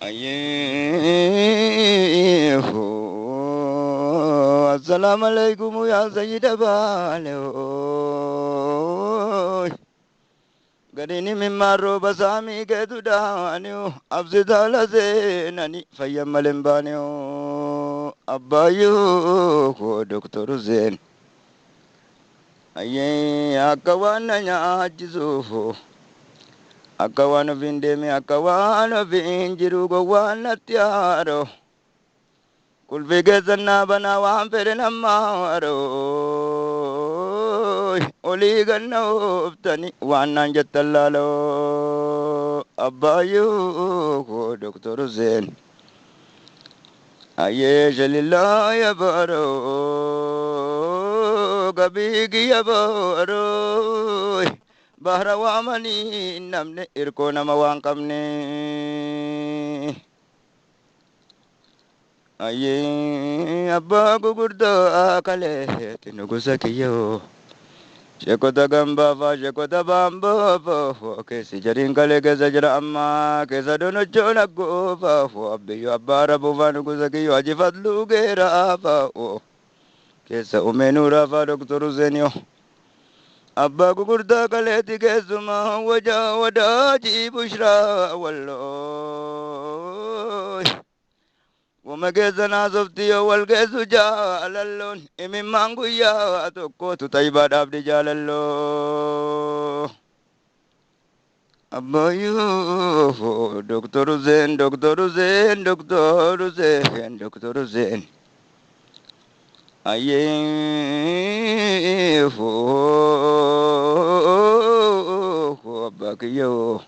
أيه السلام عليكم يا سيد بالي قريني من مارو بسامي كدو دانيو أبسط على زيناني فيم ملمبانيو أبايو دكتور زين أيه أكوانا نياجزوفو أكوانا فيندمي أكوانا فينجرو قوانا تيارو كل في جزنا بنا وهم فرنا مارو أولي غنو فتني وانا جتلالو أبايو دكتور زين أيش لله يا بارو قبيق يا بارو بحر وامني نمني إركو نما وانقمني Aye, abba gugurdo akale tinugusa kiyo. Shekota gamba fa shekota bamba fa kesi jarin kale kesa jara amma kesa dono chona go fa abbiyo abbara bufa nugusa kiyo aji fadlu gera fa kesa umenura fa doktoru zenyo. Abba gugurda kale ti kesuma wadaji bushra wallo. ومجزنا زفتي والجز جاللون إمي مانغو يا توكو تطيب داب جاللو أبايو دكتور زين دكتور زين دكتور زين دكتور زين أيه أباكيو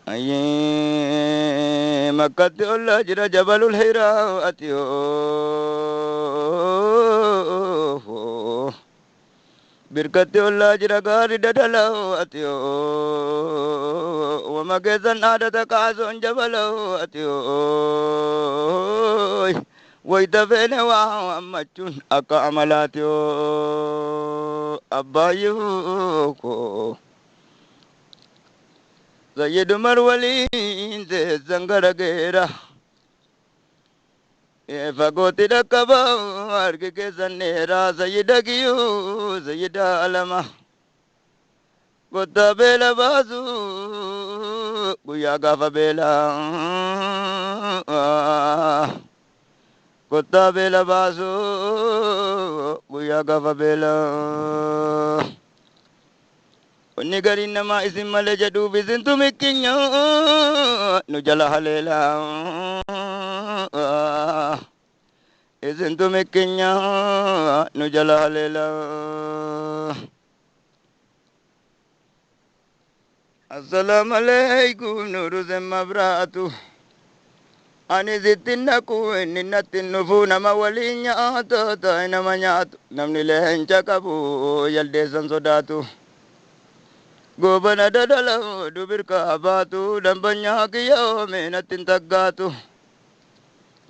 أيه مكة الله جرى جبل الهيرة أتيو بركة الله جرى غاري ددلو أتيو وما كيسن عادة كاسون جبلو أتيو ويتفين وامچون أكا عملاتيو أبايو سيد مرولين زنگرگيرا فقوتي ركبا أركي كسنيرا سيد كيو سيد علما قطة بيلا بازو قويا غافا بيلا قطة بيلا بازو قويا غافا بيلا Onni garin nama isin malee jedhuuf isintu mikkinya nu jala haleela isintu mikkinya nu jala haleela. Assalaamu alaikum nuru zemma biraatu ani sittin naqu inni natti nufu nama waliin nyaata ta'e nama nyaatu namni leenca qabu yaldeessan sodaatu. Gobana dadala dubir kaabatu dan banyak kiyo menatin tagatu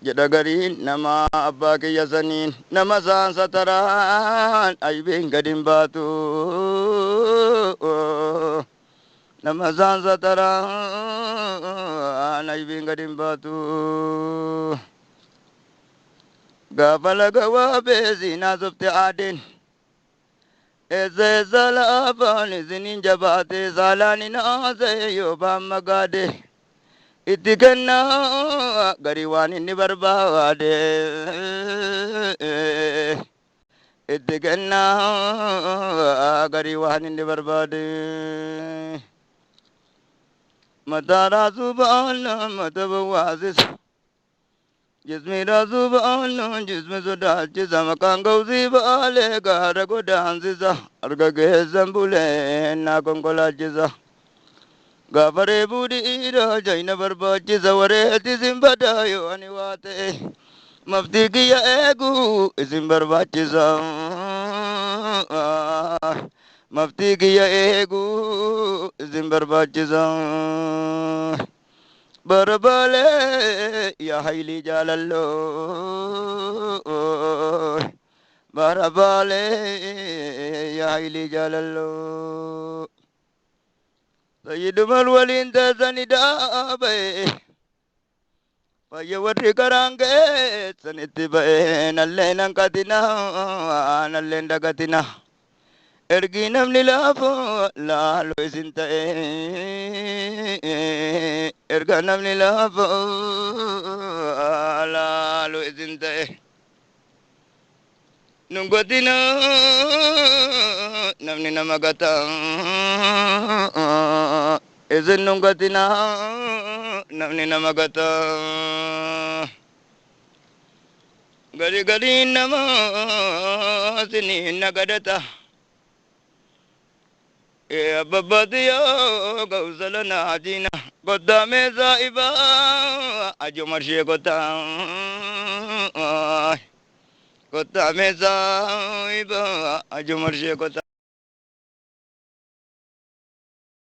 jada garin nama abba kiya sanin nama san sataran ay bin gadin batu nama san sataran ay bin gadin batu gafala gawa bezina zufti adin Eze zala afani zinin jabate zalani na zayo ba magade itikenna gariwani ni barbade itikenna gariwani ni barbade matara subhana matabawazis जिसमें राजू बालों जिसमें सुधा जिसम कांगौजी बाले गार को डांसिसा और गगे संबुले ना कंकोला जिसा गावरे बुरी रा जाइन बरबा जिसा वरे तिसिम्बा यो अनिवाते मफ्ती किया एगु इसिम्बरबा जिसा मफ्ती किया एगु इसिम्बरबा जिसा Berbalik ya haili jalallo berbalik ya haili jalallo Fayyiduma waliin taasani dhaabee fayya warri karaan geessanitti ba'ee nalleen hanqatinaa nalleen dagatinaa ergi namni laafu laaloo isin ta'ee erga namni laafu laaloo isin ta'e nungotina namni nama gata isin nungotina namni nama gata gadi gadi nama sini nagadata abbabatiyo gausala naajina gotta meza iba ajo marshe gotta meza iba ajo marshe gotta